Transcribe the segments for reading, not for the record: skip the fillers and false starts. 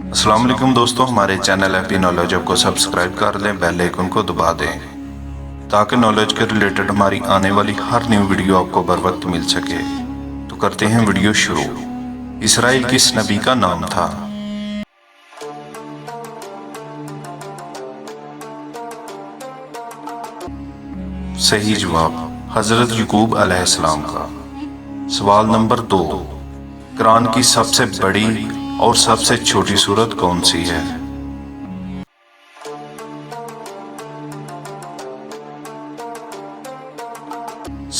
السلام علیکم دوستو، ہمارے چینل ہیپی نالج کو سبسکرائب کر لیں، بیل آئیکن کو دبا دیں تاکہ نالج کے ریلیٹڈ ہماری آنے والی ہر نیو ویڈیو آپ کو بر وقت مل سکے۔ تو کرتے ہیں ویڈیو شروع۔ اسرائیل کس نبی کا نام تھا؟ صحیح جواب حضرت یعقوب علیہ السلام کا۔ سوال نمبر 2، قرآن کی سب سے بڑی اور سب سے چھوٹی سورت کون سی ہے؟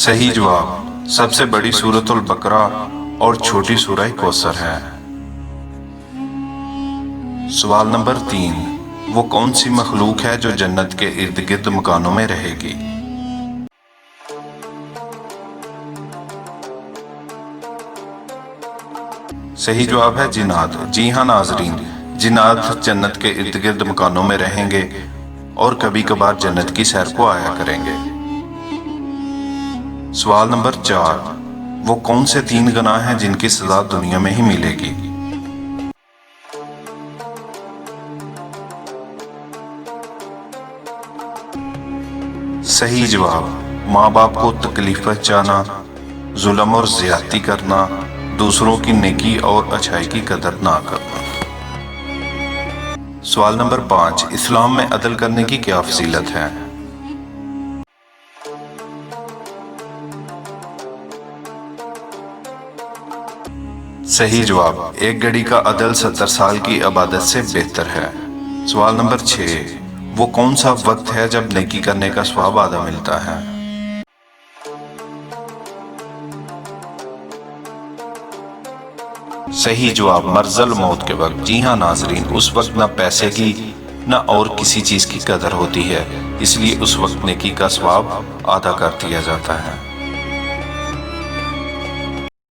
صحیح جواب سب سے بڑی سورۃ البقرہ اور چھوٹی سورہ کوثر ہے۔ سوال نمبر 3، وہ کون سی مخلوق ہے جو جنت کے ارد گرد مکانوں میں رہے گی؟ صحیح جواب ہے جنات۔ جی ہاں ناظرین، جنات جنت کے ارد گرد مکانوں میں رہیں گے اور کبھی کبھار جنت کی سیر کو آیا کریں گے۔ سوال نمبر 4، وہ کون سے 3 گناہ ہیں جن کی سزا دنیا میں ہی ملے گی؟ صحیح جواب ماں باپ کو تکلیف پہنچانا، ظلم اور زیادتی کرنا، دوسروں کی نیکی اور اچھائی کی قدر نہ کرنا۔ سوال نمبر 5، اسلام میں عدل کرنے کی کیا فضیلت ہے؟ صحیح جواب ایک گھڑی کا عدل 70 سال کی عبادت سے بہتر ہے۔ سوال نمبر 6، وہ کون سا وقت ہے جب نیکی کرنے کا ثواب آدھا ملتا ہے؟ صحیح جواب مرض الموت کے وقت۔ جی ہاں ناظرین، اس وقت نہ پیسے کی نہ اور کسی چیز کی قدر ہوتی ہے، اس لیے اس وقت نیکی کا ثواب آدھا کر دیا جاتا ہے۔